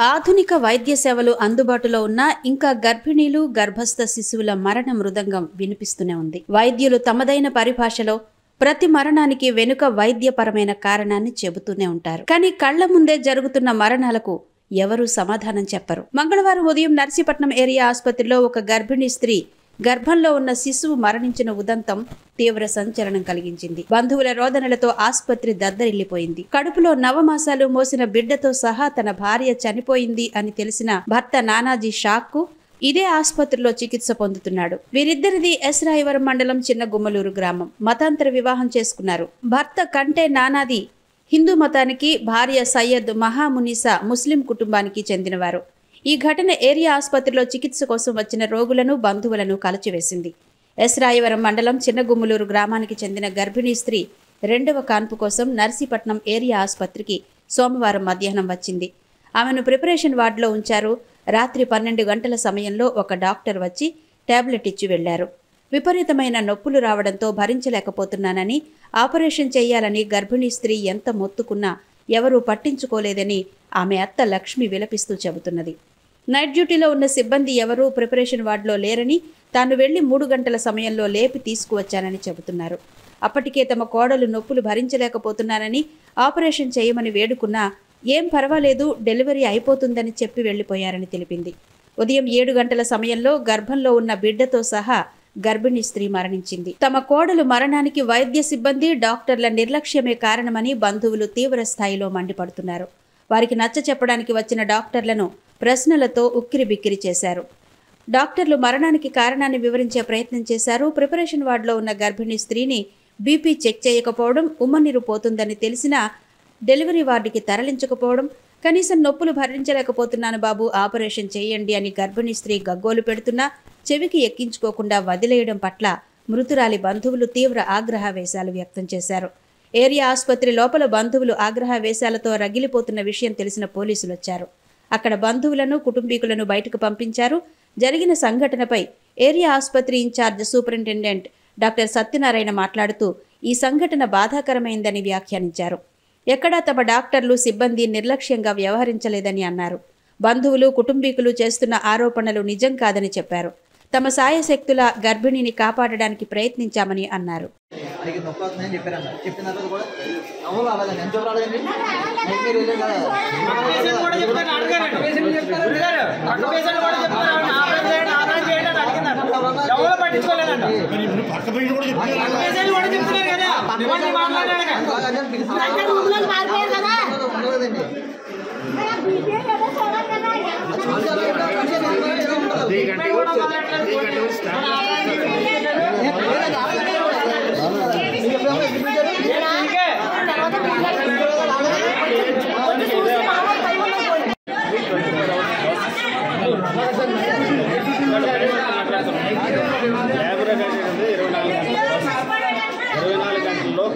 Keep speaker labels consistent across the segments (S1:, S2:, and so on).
S1: ఆధునిక వైద్య సేవలు అందుబాటులో ఉన్నా ఇంకా గర్భిణీలు గర్భస్థ శిశువుల మరణ మృదంగం వినిపిస్తూనే ఉంది. వైద్యులు తమదైన పరిభాషలో ప్రతి మరణానికి వెనుక వైద్యపరమైన కారణాన్ని చెబుతూనే ఉంటారు. కానీ కళ్ల ముందే జరుగుతున్న మరణాలకు ఎవరూ సమాధానం చెప్పరు. మంగళవారం ఉదయం నర్సీపట్నం ఏరియా ఆసుపత్రిలో ఒక గర్భిణీ స్త్రీ గర్భంలో ఉన్న శిశువు మరణించిన ఉదంతం తీవ్ర సంచలనం కలిగించింది. బంధువుల రోదనలతో ఆసుపత్రి దద్దరిల్లిపోయింది. కడుపులో నవమాసాలు మోసిన బిడ్డతో సహా తన భార్య చనిపోయింది అని తెలిసిన భర్త నానాజీ షాక్ కు ఇదే ఆసుపత్రిలో చికిత్స పొందుతున్నాడు. వీరిద్దరిది ఎస్ రాయవరం మండలం చిన్న గుమ్మలూరు గ్రామం. మతాంతర వివాహం చేసుకున్నారు. భర్త కంటే నానాది హిందూ మతానికి, భార్య సయ్యద్ మహామునిసా ముస్లిం కుటుంబానికి చెందినవారు. ఈ ఘటన ఏరియా ఆసుపత్రిలో చికిత్స కోసం వచ్చిన రోగులను బంధువులను కలచివేసింది. ఎస్ రాయవరం మండలం చిన్నగుమ్మలూరు గ్రామానికి చెందిన గర్భిణీ స్త్రీ రెండవ కాన్పు కోసం నర్సీపట్నం ఏరియా ఆసుపత్రికి సోమవారం మధ్యాహ్నం వచ్చింది. ఆమెను ప్రిపరేషన్ వార్డులో ఉంచారు. రాత్రి 12 గంటల సమయంలో ఒక డాక్టర్ వచ్చి టాబ్లెట్ ఇచ్చి వెళ్లారు. విపరీతమైన నొప్పులు రావడంతో భరించలేకపోతున్నానని, ఆపరేషన్ చేయాలని గర్భిణీ స్త్రీ ఎంత మొత్తుకున్నా ఎవరూ పట్టించుకోలేదని ఆమె అత్త లక్ష్మి విలపిస్తూ చెబుతున్నది. నైట్ డ్యూటీలో ఉన్న సిబ్బంది ఎవరూ ప్రిపరేషన్ వార్డులో లేరని, తాను వెళ్లి 3 గంటల సమయంలో లేపి తీసుకువచ్చానని చెబుతున్నారు. అప్పటికే తమ కోడలు నొప్పులు భరించలేకపోతున్నానని, ఆపరేషన్ చేయమని వేడుకున్నా ఏం పర్వాలేదు, డెలివరీ అయిపోతుందని చెప్పి వెళ్లిపోయారని తెలిపింది. ఉదయం 7 గంటల సమయంలో గర్భంలో ఉన్న బిడ్డతో సహా గర్భిణీ స్త్రీ మరణించింది. తమ కోడలు మరణానికి వైద్య సిబ్బంది, డాక్టర్ల నిర్లక్ష్యమే కారణమని బంధువులు తీవ్ర స్థాయిలో మండిపడుతున్నారు. వారికి నచ్చ చెప్పడానికి వచ్చిన డాక్టర్లను ప్రశ్నలతో ఉక్కిరిబిక్కిరి చేశారు. డాక్టర్లు మరణానికి కారణాన్ని వివరించే ప్రయత్నం చేశారు. ప్రిపరేషన్ వార్డులో ఉన్న గర్భిణీ స్త్రీని బీపీ చెక్ చేయకపోవడం, ఉమ్మనీరు పోతుందని తెలిసినా డెలివరీ వార్డుకి తరలించకపోవడం, కనీసం నొప్పులు భరించలేకపోతున్నాను బాబు, ఆపరేషన్ చేయండి అని గర్భిణీ స్త్రీ గగ్గోలు పెడుతున్నా చెవికి ఎక్కించుకోకుండా వదిలేయడం పట్ల మృతురాలి బంధువులు తీవ్ర ఆగ్రహవేశాలు వ్యక్తం చేశారు. ఏరియా ఆసుపత్రి లోపల బంధువులు ఆగ్రహవేశాలతో రగిలిపోతున్న విషయం తెలిసిన పోలీసులు వచ్చారు. అక్కడ బంధువులను, కుటుంబీకులను బయటకు పంపించారు. జరిగిన సంఘటనపై ఏరియా ఆసుపత్రి ఇన్ఛార్జ్ సూపరింటెండెంట్ డాక్టర్ సత్యనారాయణ మాట్లాడుతూ ఈ సంఘటన బాధాకరమైందని వ్యాఖ్యానించారు. ఎక్కడా తమ డాక్టర్లు, సిబ్బంది నిర్లక్ష్యంగా వ్యవహరించలేదని అన్నారు. బంధువులు, కుటుంబీకులు చేస్తున్న ఆరోపణలు నిజం కాదని చెప్పారు. తమ సాయశక్తుల గర్భిణిని కాపాడడానికి ప్రయత్నించామని అన్నారు.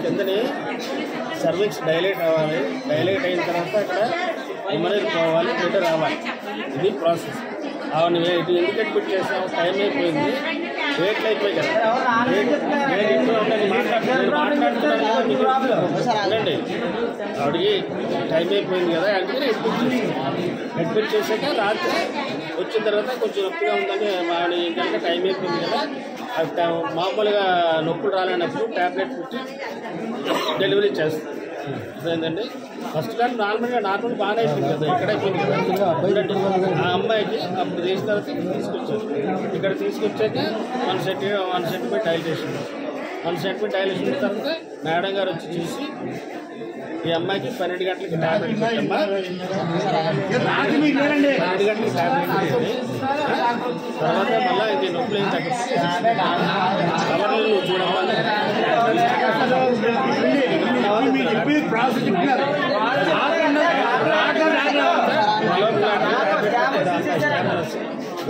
S2: కిందని సర్వీక్స్ డైలేట్ అవ్వాలి. డైలేట్ అయిన తర్వాత అక్కడ ఉమ్మనీరు పోవాలి, బిడ్డ రావాలి. ఇది ప్రాసెస్. అవును, ఇటు ఎందుకు అడ్మిట్ చేసాము, టైం అయిపోయింది, వెయిట్లు అయిపోయి కదా, వెయిట్ ఎక్కువ ఉండండి, మాట్లాడుతున్నాను ఆవిడకి టైం అయిపోయింది కదా అందుకని అడ్మిట్ చేశాక రాత్రి వచ్చిన తర్వాత కొంచెం నొప్పిగా ఉందని ఆవిడ ఏంటంటే టైం అయిపోయింది కదా, మామూలుగా నొప్పులు రాలేనప్పుడు ట్యాబ్లెట్ పెట్టి డెలివరీ చేస్తాం. అదేంటండి ఫస్ట్ కానీ నార్మల్ బాగానే అయిపోయింది కదా, ఇక్కడ అయిపోయింది కదా. ఆ అమ్మాయికి అప్పుడు చేసిన తర్వాత తీసుకొచ్చారు. ఇక్కడ తీసుకొచ్చాక 1 సెంటీమీటర్ డైలేషన్ 1 సెంటీమీటర్ డైలేషన్ తర్వాత మేడం గారు వచ్చి చూసి ఈ అమ్మాయికి 12 గంటలకి ట్యాబ్లెట్ పెట్టమ్మా, 12 గంటలకి ట్యాబ్లెట్ పెట్టింది. తర్వాత మళ్ళీ ఇది నొప్పులు ఏం తగ్గిస్తుంది, కవర్లు నువ్వు చూడమ్మా,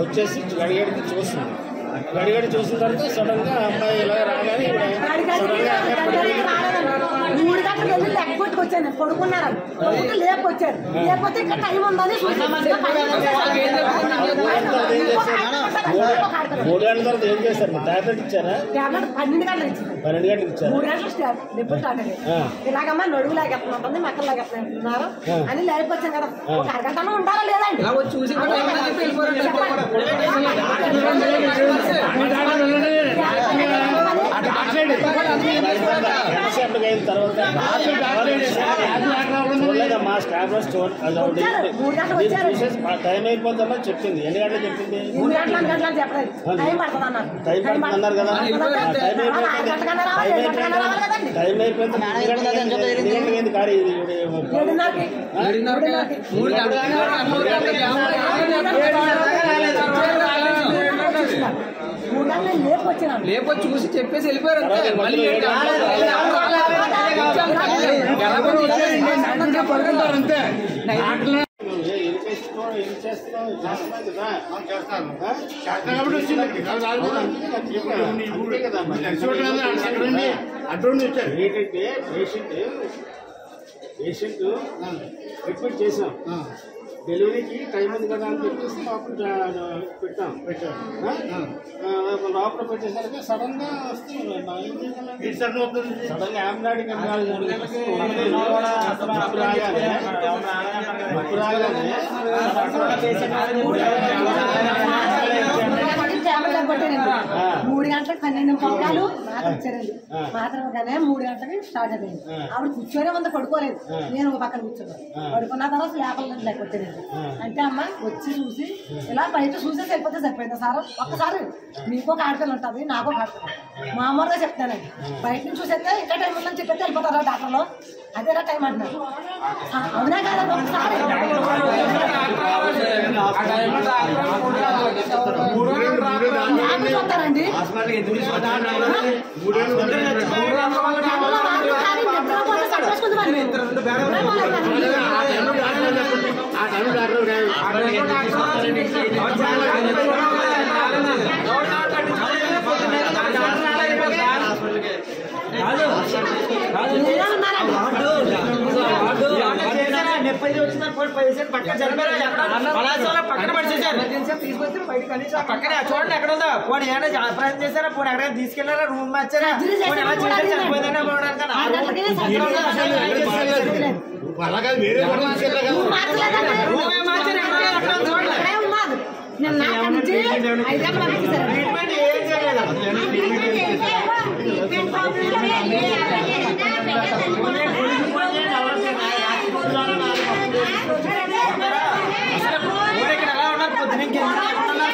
S2: వచ్చేసి గడిగడికి చూస్తుంది. గడిగడి చూసిన తర్వాత సడన్గా అమ్మాయి ఇలా రాగానే సడన్గా
S3: గంటలకు వెళ్ళి లెక్క కొట్టుకొచ్చాను. పడుకున్నారు లేకొచ్చారు. లేకపోతే ఇంకా టైం ఉందని
S2: 3 గంటల తర్వాత ఏం చేస్తారు? టాబ్లెట్ ఇచ్చారా?
S3: టాబ్లెట్ 12 గంటలకు ఇచ్చారు.
S2: 12 గంటలకు ఇచ్చారు.
S3: 3 గంటలకు డెబ్బులు స్టార్ట్ అయ్యాయి. ఇలాగమ్మా నడువు లాగేస్తున్నారు, మక్కలు లాగేస్తున్నారు అని లేకొచ్చాను కదా. ఒక అరగంట ఉంటారా లేదండి? చూసి
S2: మా స్టాఫ్ టైం అయిపోతుందని చెప్పింది. ఎన్ని గంటలు చెప్పింది?
S3: 3 గంటలు చెప్పలేదు. టైం పడుతుంది అన్నారు.
S2: టైం పడుతున్నారు కదా. టైం అయిపోయింది. 3 గంటలకి కాదు ఇది
S3: 3 గంటలు
S4: లేకపోతే చూసి చెప్పేసి వెళ్ళిపోయారు. అంతే
S2: ఏంటంటే పేషెంట్ ట్రీట్మెంట్ చేసాం, డెలివరీకి టైం ఉంది కదా అని చెప్పేసి పెట్టాం. లోపల పెట్టేసరికి సడన్ గా సడన్ గా ఆమ్నాడిక్
S3: మూడు గంటలకు 12 నిమిషాలు మాత్రం ఇచ్చారండి. మాత్రం కానీ 3 గంటలకి స్టార్ట్ అయింది. ఆవిడ కూర్చొనే ఉంది, పడుకోలేదు. నేను ఒక పక్కన కూర్చున్నాను. పడుకున్న తర్వాత లేపల లేకొచ్చానండి. అంటే అమ్మ వచ్చి చూసి ఇలా బయట చూసేసి వెళ్ళిపోతే సరిపోయింది సార్. ఒక్కసారి మీకు ఒక ఆడపిల్ల ఉంటుంది, నాకు ఒక ఆడపిల్ల. మామూలుగా చెప్తానండి, బయట నుంచి చూసేస్తే ఇంకా టైం ఉందని చెప్పేస్తే వెళ్ళిపోతారా డాక్టర్లో? అదేనా టైం అంటున్నారు. అవునా కాదా? ఒకసారి చూస్తారండి.
S4: పక్కనే చూడండి ఎక్కడ ఉందో. పోనీ ఏమైనా ఆపరేషన్ చేశారా? పోనీ ఎక్కడ తీసుకెళ్లారా? రూమ్ మార్చారా?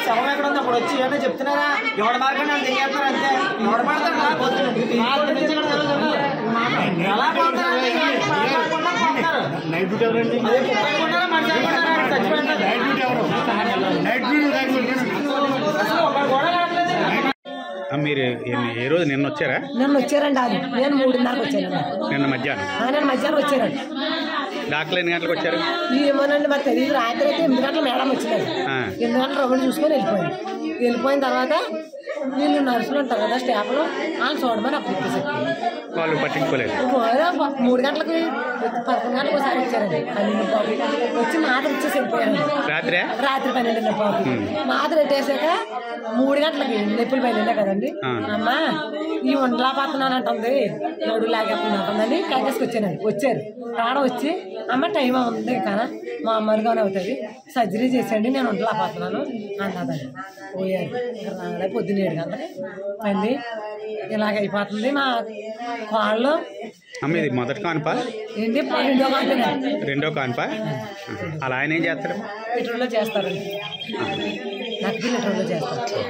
S4: శవం ఎక్కడ ఉంది అప్పుడు వచ్చి ఏమన్నా చెప్తున్నారా? ఎవడ మార్గం నన్ను తిరిగేస్తున్నారు అంతే. ఎవడ పడతారు ఎలా పోతారు?
S5: మీరు ఏ రోజు నిన్న వచ్చారా?
S3: నిన్న వచ్చారండి. అది నేను 3:30 వచ్చాను.
S5: నిన్న మధ్యాహ్నం?
S3: నేను మధ్యాహ్నం వచ్చారండి.
S5: డాక్టర్లు ఎన్ని గంటలకు వచ్చారు?
S3: ఏమోనండి మరి తెలియదు. రాత్రి అయితే 8 గంటల మేడం వచ్చినారు. 8 గంటల రౌండ్ చూసుకొని వెళ్ళిపోయింది. వెళ్ళిపోయిన తర్వాత వీళ్ళు నర్సులు ఉంటారు కదా స్టాఫ్లో, వాళ్ళు చూడమని అప్పుడు చెప్పేసారు.
S5: వాళ్ళు పట్టించుకోలేదు.
S3: 3 గంటలకి 11 గంటలకు ఒకసారి వచ్చారండి. 12 వచ్చి మాత్ర ఇచ్చేసి వెళ్ళిపోయారండి.
S5: రాత్రి
S3: 12 మాత్ర పెట్టేసాక 3 గంటలకి నొప్పులు బయలుదేరా కదండి. అమ్మా ఈ ఉండలా పడుతున్నాను అంటుంది, నడు లాగేస్తుంది అంటుందని కాకేసుకు వచ్చారు. రాడ వచ్చి అమ్మ టైం ఉంది కదా మామూలుగానే అవుతుంది, సర్జరీ చేసేయండి, నేను ఉండలా పడుతున్నాను అన్నదండి. పోయారు. రాలే పొద్దున్న 7 గంటలకి మళ్ళీ ఇలాగ అయిపోతుంది. మా కాళ్ళు
S5: ఇది మొదటి కాన్పా
S3: ఏంటి?
S5: రెండో కాన్పా? అలా ఆయన ఏం చేస్తారు?
S3: లీటర్లో చేస్తారండి. నాకు లీటర్లో చేస్తారు.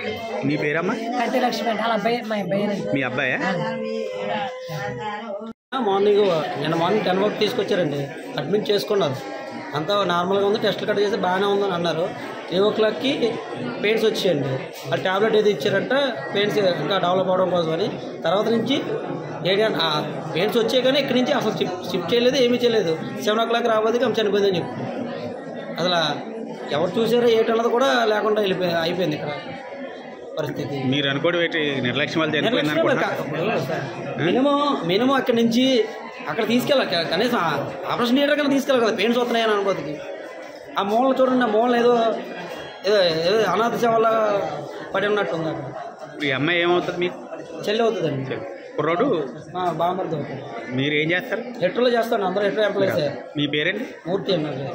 S5: మీ పేరమ్మా?
S3: కంటి లక్ష్మి అంటే వాళ్ళ అబ్బాయి, మా అబ్బాయి.
S5: మీ అబ్బాయా?
S4: నిన్న మార్నింగ్ 10 వరకు తీసుకొచ్చారండి. అడ్మిట్ చేసుకున్నారు. అంతా నార్మల్గా ఉంది, టెస్టులు కట్ చేసి బాగానే ఉందని అన్నారు. 3 o'clockకి పెయిన్స్ వచ్చాయండి. ఆ ట్యాబ్లెట్ ఏది ఇచ్చారంటే పెయిన్స్ ఇంకా డెవలప్ అవడం కోసమని. తర్వాత నుంచి పెయిన్స్ వచ్చాయి కానీ ఇక్కడి నుంచి అసలు షిఫ్ట్ చేయలేదు, ఏమీ చేయలేదు. 7 o'clock రాబోదికి ఆమె చనిపోయిందని చెప్పి అసలు ఎవరు చూసారో ఏటన్నది కూడా లేకుండా అయిపోయింది ఇక్కడ పరిస్థితి.
S5: మీరు అనుకోవడం ఏంటి? నిర్లక్ష్యం వల్ల చనిపోయింది.
S4: మినిమం అక్కడి నుంచి అక్కడ తీసుకెళ్ళాలి కనీసం ఆపరేషన్ థియేటర్ కన్నా తీసుకెళ్ళాలి కదా పెయిన్స్ వస్తున్నాయని అనుకోతికి. ఆ మూల చూడండి, ఆ మూల ఏదో ఏదో ఏదో అనాథ సేవలా పడి ఉన్నట్టు ఉంది అక్కడ.
S5: ఈ అమ్మాయి ఏమవుతుంది మీకు?
S4: చెల్లి అవుతుందండి.
S5: కుర్రోడు
S4: బామర్ది అవుతుంది.
S5: మీరు ఏం చేస్తారు?
S4: హెట్రోలో చేస్తాను, అందరూ హెట్రో ఎంప్లాయీస్.
S5: మీ పేరేంటి?
S4: మూర్తి అన్నారు.